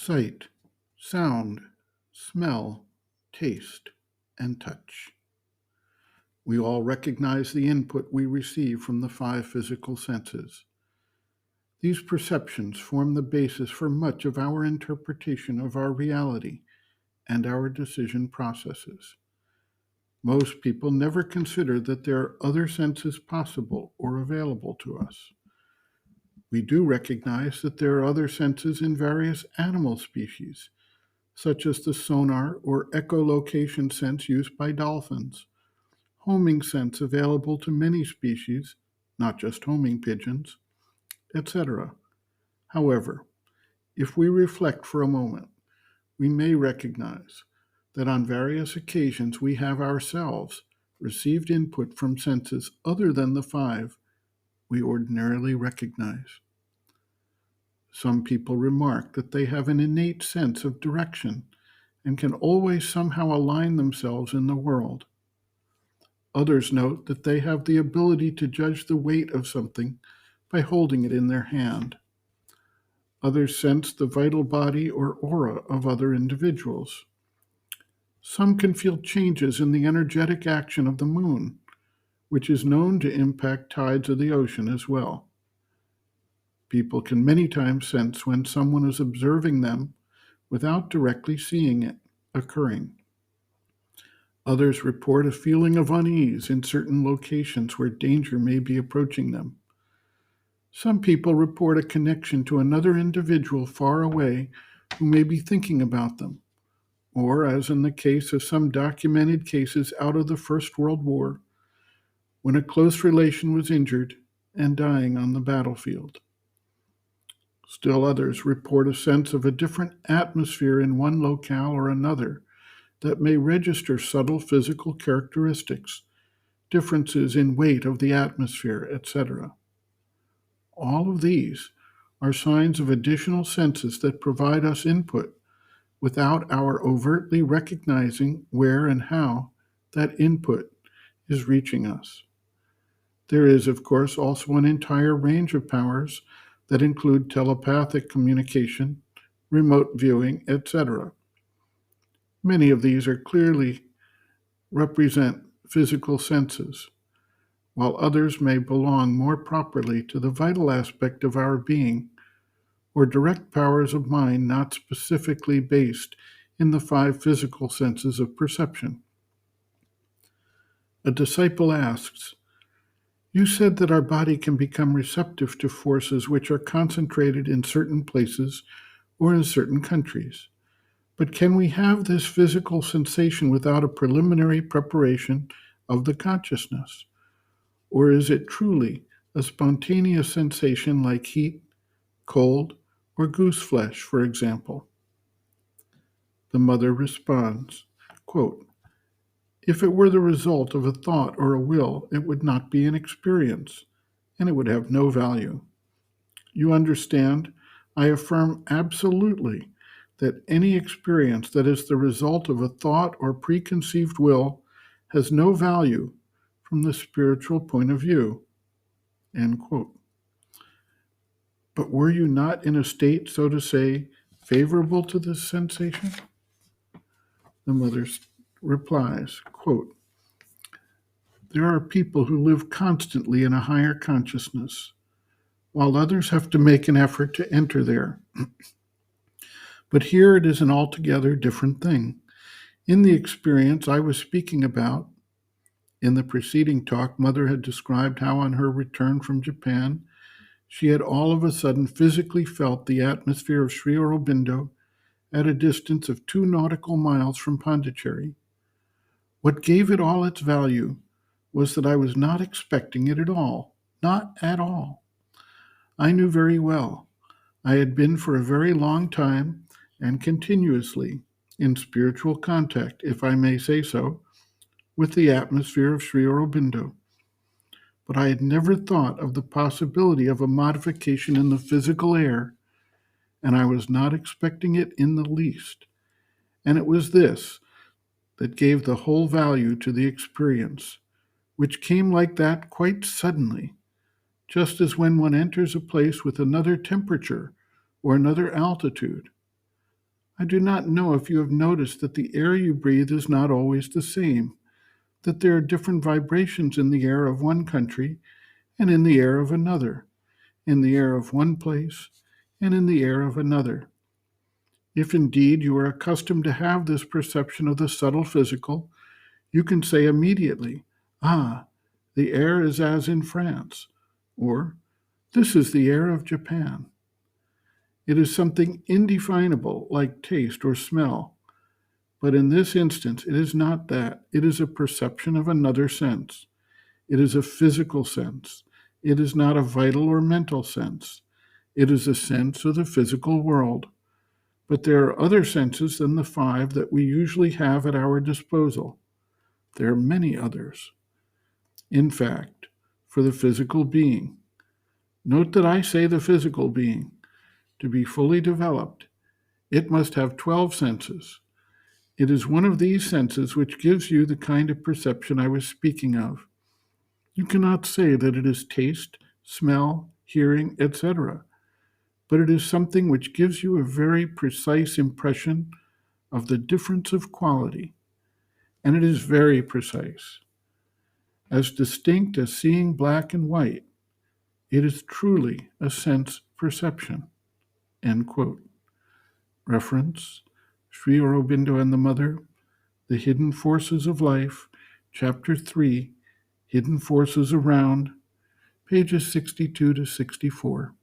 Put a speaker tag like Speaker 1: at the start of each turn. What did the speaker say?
Speaker 1: sight, sound, smell, taste, and touch. We all recognize the input we receive from the five physical senses. These perceptions form the basis for much of our interpretation of our reality and our decision processes. Most people never consider that there are other senses possible or available to us. We do recognize that there are other senses in various animal species, such as the sonar or echolocation sense used by dolphins, homing sense available to many species, not just homing pigeons, etc. However, if we reflect for a moment, we may recognize that on various occasions we have ourselves received input from senses other than the five we ordinarily recognize. Some people remark that they have an innate sense of direction and can always somehow align themselves in the world. Others note that they have the ability to judge the weight of something by holding it in their hand. Others sense the vital body or aura of other individuals. Some can feel changes in the energetic action of the moon, which is known to impact tides of the ocean as well. People can many times sense when someone is observing them without directly seeing it occurring. Others report a feeling of unease in certain locations where danger may be approaching them. Some people report a connection to another individual far away who may be thinking about them, or, as in the case of some documented cases out of the First World War, when a close relation was injured and dying on the battlefield. Still others report a sense of a different atmosphere in one locale or another that may register subtle physical characteristics, differences in weight of the atmosphere, etc. All of these are signs of additional senses that provide us input without our overtly recognizing where and how that input is reaching us. There is, of course, also an entire range of powers that include telepathic communication, remote viewing, etc. Many of these are clearly represent physical senses, while others may belong more properly to the vital aspect of our being, or direct powers of mind not specifically based in the five physical senses of perception. A disciple asks, "You said that our body can become receptive to forces which are concentrated in certain places or in certain countries. But can we have this physical sensation without a preliminary preparation of the consciousness? Or is it truly a spontaneous sensation like heat, cold, or goose flesh, for example?" The mother responds, quote, "If it were the result of a thought or a will, it would not be an experience, and it would have no value. You understand, I affirm absolutely that any experience that is the result of a thought or preconceived will has no value from the spiritual point of view." End quote. But were you not in a state, so to say, favorable to this sensation? The mother replies, quote, "There are people who live constantly in a higher consciousness, while others have to make an effort to enter there. But here it is an altogether different thing. In the experience I was speaking about, in the preceding talk, Mother had described how on her return from Japan, she had all of a sudden physically felt the atmosphere of Sri Aurobindo at a distance of 2 nautical miles from Pondicherry. What gave it all its value was that I was not expecting it at all, not at all. I knew very well I had been for a very long time and continuously in spiritual contact, if I may say so, with the atmosphere of Sri Aurobindo. But I had never thought of the possibility of a modification in the physical air, and I was not expecting it in the least. And it was this that gave the whole value to the experience, which came like that quite suddenly, just as when one enters a place with another temperature or another altitude. I do not know if you have noticed that the air you breathe is not always the same, that there are different vibrations in the air of one country and in the air of another, in the air of one place and in the air of another. If indeed you are accustomed to have this perception of the subtle physical, you can say immediately, "Ah, the air is as in France," or "This is the air of Japan." It is something indefinable like taste or smell, but in this instance it is not that. It is a perception of another sense. It is a physical sense. It is not a vital or mental sense. It is a sense of the physical world. But there are other senses than the five that we usually have at our disposal. There are many others. In fact, for the physical being, note that I say the physical being, to be fully developed, it must have 12 senses. It is one of these senses which gives you the kind of perception I was speaking of. You cannot say that it is taste, smell, hearing, etc., but it is something which gives you a very precise impression of the difference of quality, and it is very precise. As distinct as seeing black and white, it is truly a sense perception. End quote. Reference, Sri Aurobindo and the Mother, The Hidden Forces of Life, Chapter 3, Hidden Forces Around, pages 62 to 64.